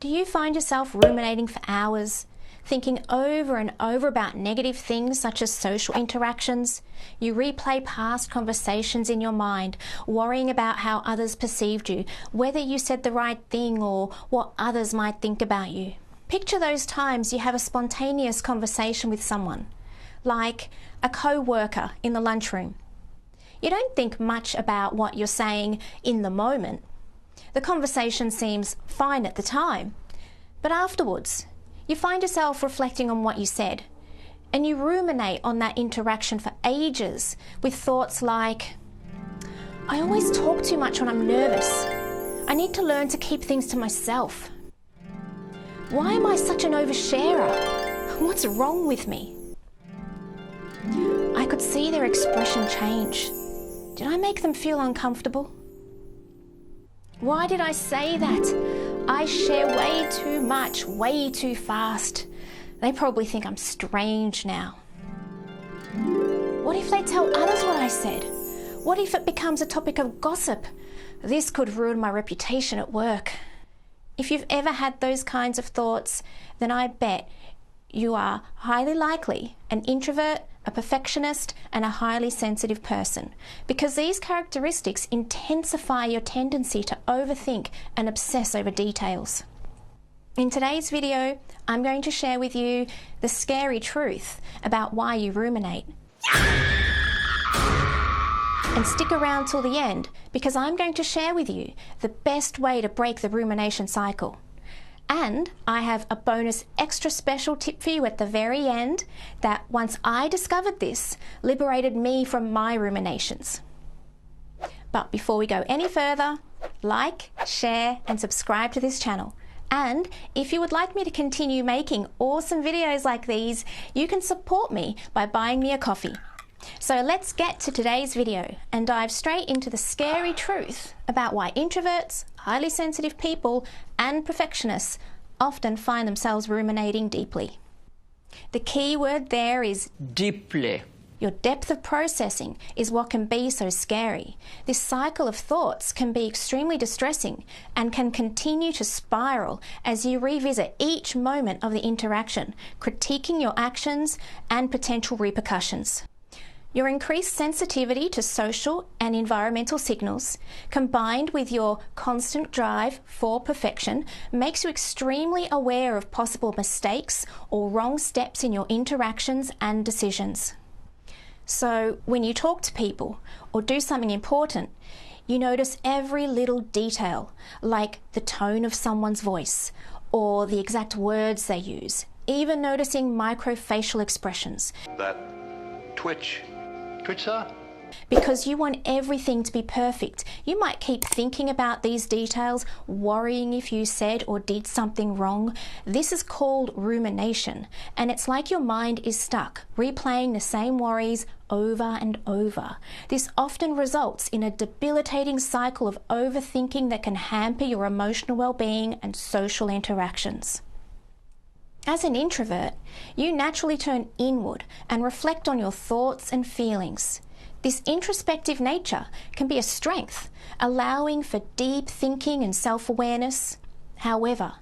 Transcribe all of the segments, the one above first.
Do you find yourself ruminating for hours, thinking over and over about negative things such as social interactions? You replay past conversations in your mind, worrying about how others perceived you, whether you said the right thing or what others might think about you. Picture those times you have a spontaneous conversation with someone, like a co-worker in the lunchroom. You don't think much about what you're saying in the moment. The conversation seems fine at the time, but afterwards, you find yourself reflecting on what you said, and you ruminate on that interaction for ages with thoughts like, I always talk too much when I'm nervous. I need to learn to keep things to myself. Why am I such an oversharer? What's wrong with me? I could see their expression change. Did I make them feel uncomfortable? Why did I say that? I share way too much, way too fast. They probably think I'm strange now. What if they tell others what I said? What if it becomes a topic of gossip? This could ruin my reputation at work. If you've ever had those kinds of thoughts, then I bet you are highly likely an introvert, a perfectionist, and a highly sensitive person, because these characteristics intensify your tendency to overthink and obsess over details. In today's video, I'm going to share with you the scary truth about why you ruminate. And stick around till the end, because I'm going to share with you the best way to break the rumination cycle. And I have a bonus extra special tip for you at the very end that, once I discovered this, liberated me from my ruminations. But before we go any further, like, share and subscribe to this channel. And if you would like me to continue making awesome videos like these, you can support me by buying me a coffee. So let's get to today's video and dive straight into the scary truth about why introverts, highly sensitive people, and perfectionists often find themselves ruminating deeply. The key word there is deeply. Your depth of processing is what can be so scary. This cycle of thoughts can be extremely distressing and can continue to spiral as you revisit each moment of the interaction, critiquing your actions and potential repercussions. Your increased sensitivity to social and environmental signals, combined with your constant drive for perfection, makes you extremely aware of possible mistakes or wrong steps in your interactions and decisions. So when you talk to people or do something important, you notice every little detail, like the tone of someone's voice or the exact words they use, even noticing microfacial expressions. That twitch, sir? Because you want everything to be perfect. You might keep thinking about these details, worrying if you said or did something wrong. This is called rumination, and it's like your mind is stuck, replaying the same worries over and over. This often results in a debilitating cycle of overthinking that can hamper your emotional well-being and social interactions. As an introvert, you naturally turn inward and reflect on your thoughts and feelings. This introspective nature can be a strength, allowing for deep thinking and self-awareness. However,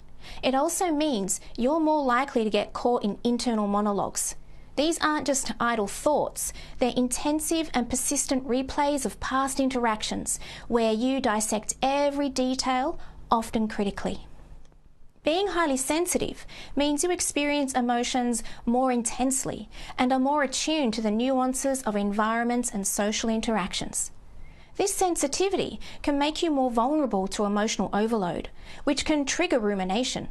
it also means you're more likely to get caught in internal monologues. These aren't just idle thoughts, they're intensive and persistent replays of past interactions where you dissect every detail, often critically. Being highly sensitive means you experience emotions more intensely and are more attuned to the nuances of environments and social interactions. This sensitivity can make you more vulnerable to emotional overload, which can trigger rumination.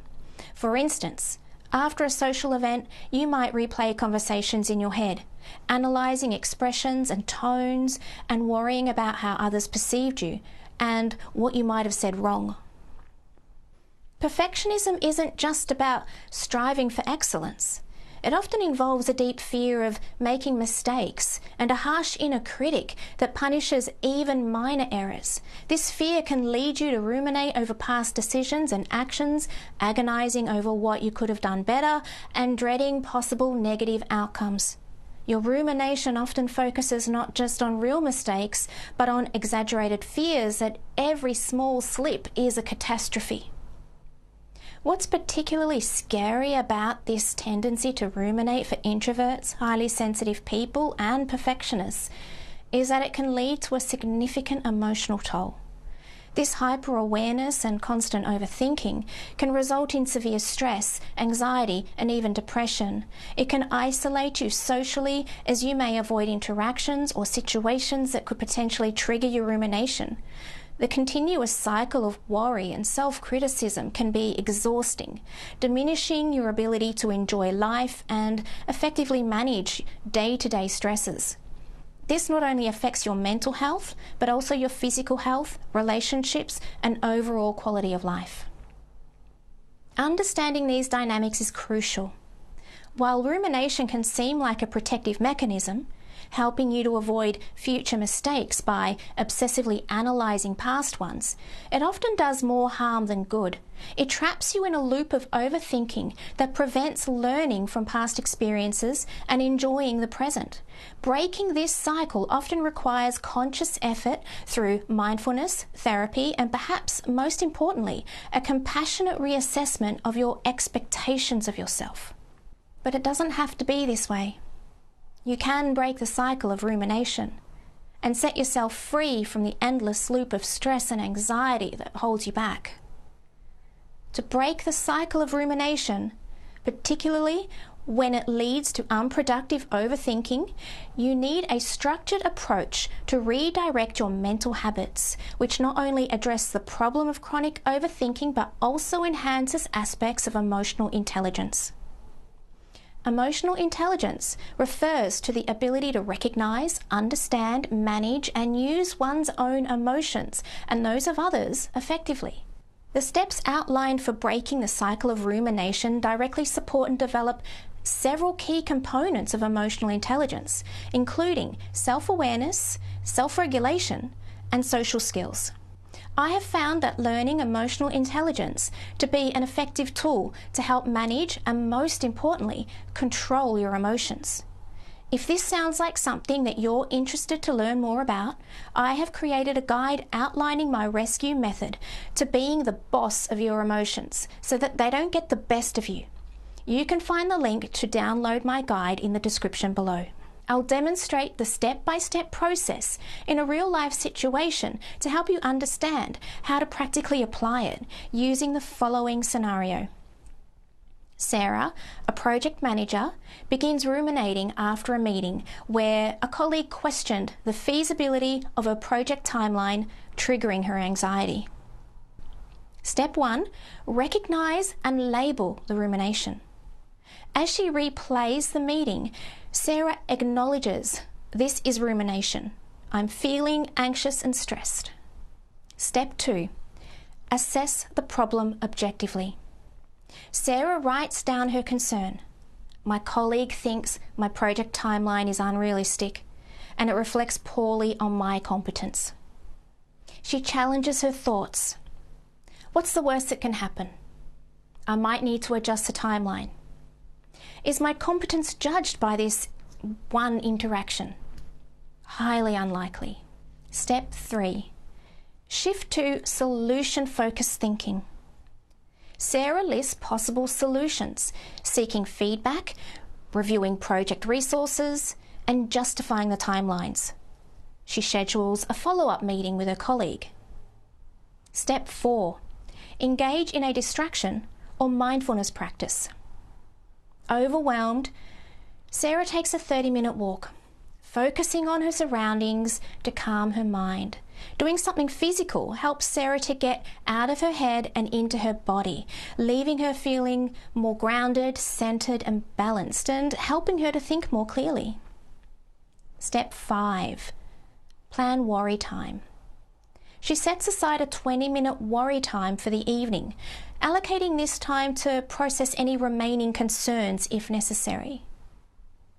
For instance, after a social event, you might replay conversations in your head, analysing expressions and tones and worrying about how others perceived you and what you might have said wrong. Perfectionism isn't just about striving for excellence. It often involves a deep fear of making mistakes and a harsh inner critic that punishes even minor errors. This fear can lead you to ruminate over past decisions and actions, agonizing over what you could have done better and dreading possible negative outcomes. Your rumination often focuses not just on real mistakes, but on exaggerated fears that every small slip is a catastrophe. What's particularly scary about this tendency to ruminate for introverts, highly sensitive people, and perfectionists is that it can lead to a significant emotional toll. This hyper-awareness and constant overthinking can result in severe stress, anxiety, and even depression. It can isolate you socially, as you may avoid interactions or situations that could potentially trigger your rumination. The continuous cycle of worry and self-criticism can be exhausting, diminishing your ability to enjoy life and effectively manage day-to-day stresses. This not only affects your mental health, but also your physical health, relationships, and overall quality of life. Understanding these dynamics is crucial. While rumination can seem like a protective mechanism, helping you to avoid future mistakes by obsessively analysing past ones, it often does more harm than good. It traps you in a loop of overthinking that prevents learning from past experiences and enjoying the present. Breaking this cycle often requires conscious effort through mindfulness, therapy, and perhaps most importantly, a compassionate reassessment of your expectations of yourself. But it doesn't have to be this way. You can break the cycle of rumination and set yourself free from the endless loop of stress and anxiety that holds you back. To break the cycle of rumination, particularly when it leads to unproductive overthinking, you need a structured approach to redirect your mental habits, which not only address the problem of chronic overthinking but also enhances aspects of emotional intelligence. Emotional intelligence refers to the ability to recognize, understand, manage, and use one's own emotions and those of others effectively. The steps outlined for breaking the cycle of rumination directly support and develop several key components of emotional intelligence, including self-awareness, self-regulation, and social skills. I have found that learning emotional intelligence to be an effective tool to help manage and, most importantly, control your emotions. If this sounds like something that you're interested to learn more about, I have created a guide outlining my rescue method to being the boss of your emotions so that they don't get the best of you. You can find the link to download my guide in the description below. I'll demonstrate the step-by-step process in a real-life situation to help you understand how to practically apply it using the following scenario. Sarah, a project manager, begins ruminating after a meeting where a colleague questioned the feasibility of a project timeline, triggering her anxiety. Step 1, recognize and label the rumination. As she replays the meeting, Sarah acknowledges, this is rumination. I'm feeling anxious and stressed. Step 2, assess the problem objectively. Sarah writes down her concern. My colleague thinks my project timeline is unrealistic and it reflects poorly on my competence. She challenges her thoughts. What's the worst that can happen? I might need to adjust the timeline. Is my competence judged by this one interaction? Highly unlikely. Step 3, shift to solution-focused thinking. Sarah lists possible solutions, seeking feedback, reviewing project resources, and justifying the timelines. She schedules a follow-up meeting with her colleague. Step 4, engage in a distraction or mindfulness practice. Overwhelmed, Sarah takes a 30-minute walk, focusing on her surroundings to calm her mind. Doing something physical helps Sarah to get out of her head and into her body, leaving her feeling more grounded, centered, and balanced, and helping her to think more clearly. Step 5, plan worry time. She sets aside a 20-minute worry time for the evening, allocating this time to process any remaining concerns if necessary.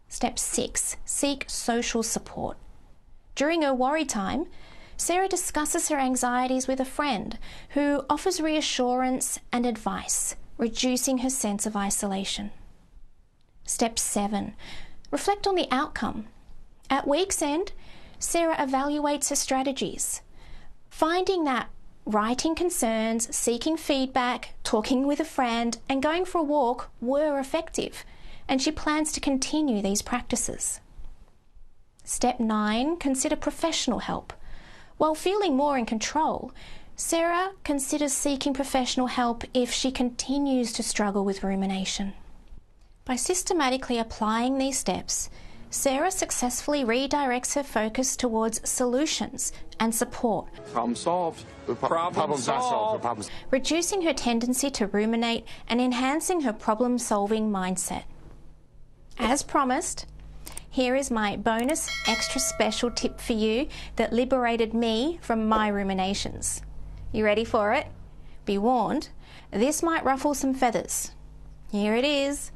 Step 6, seek social support. During her worry time, Sarah discusses her anxieties with a friend who offers reassurance and advice, reducing her sense of isolation. Step 7, reflect on the outcome. At week's end, Sarah evaluates her strategies, finding that writing concerns, seeking feedback, talking with a friend, and going for a walk were effective, and she plans to continue these practices. Step 9, consider professional help. While feeling more in control, Sarah considers seeking professional help if she continues to struggle with rumination. By systematically applying these steps, Sarah successfully redirects her focus towards solutions and support. Problem solved. Problems not solved. Problems. Reducing her tendency to ruminate and enhancing her problem-solving mindset. As promised, here is my bonus extra special tip for you that liberated me from my ruminations. You ready for it? Be warned, this might ruffle some feathers. Here it is.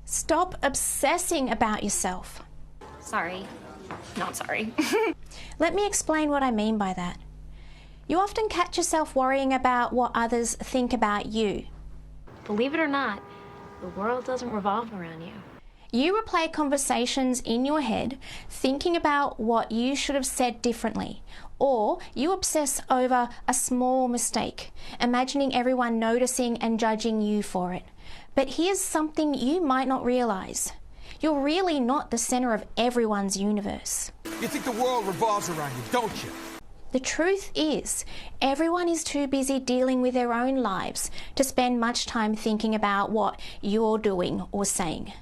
Stop obsessing about yourself. Sorry. Not sorry. Let me explain what I mean by that. You often catch yourself worrying about what others think about you. Believe it or not, the world doesn't revolve around you. You replay conversations in your head, thinking about what you should have said differently, or you obsess over a small mistake, imagining everyone noticing and judging you for it. But here's something you might not realise. You're really not the centre of everyone's universe. You think the world revolves around you, don't you? The truth is, everyone is too busy dealing with their own lives to spend much time thinking about what you're doing or saying.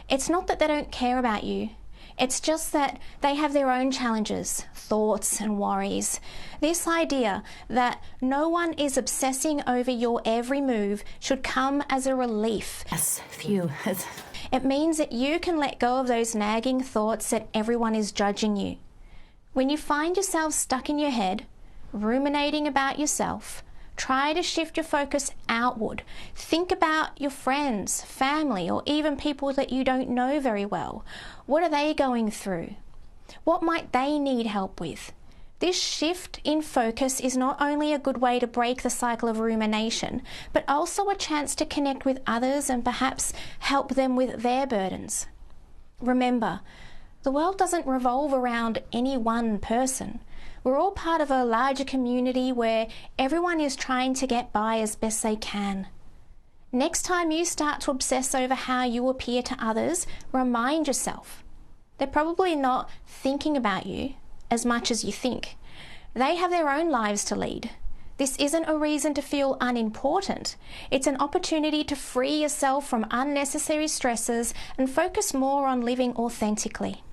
It's not that they don't care about you. It's just that they have their own challenges, thoughts and worries. This idea that no one is obsessing over your every move should come as a relief. Yes, phew. It means that you can let go of those nagging thoughts that everyone is judging you. When you find yourself stuck in your head, ruminating about yourself, try to shift your focus outward. Think about your friends, family, or even people that you don't know very well. What are they going through? What might they need help with? This shift in focus is not only a good way to break the cycle of rumination, but also a chance to connect with others and perhaps help them with their burdens. Remember, the world doesn't revolve around any one person. We're all part of a larger community where everyone is trying to get by as best they can. Next time you start to obsess over how you appear to others, remind yourself they're probably not thinking about you as much as you think. They have their own lives to lead. This isn't a reason to feel unimportant. It's an opportunity to free yourself from unnecessary stresses and focus more on living authentically.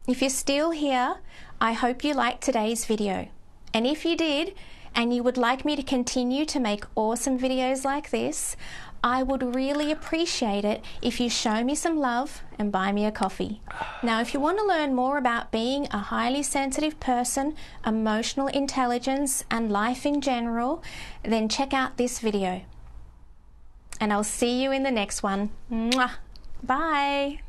If you're still here, I hope you liked today's video. And if you did, and you would like me to continue to make awesome videos like this, I would really appreciate it if you show me some love and buy me a coffee. Now, if you want to learn more about being a highly sensitive person, emotional intelligence, and life in general, then check out this video. And I'll see you in the next one. Mwah! Bye!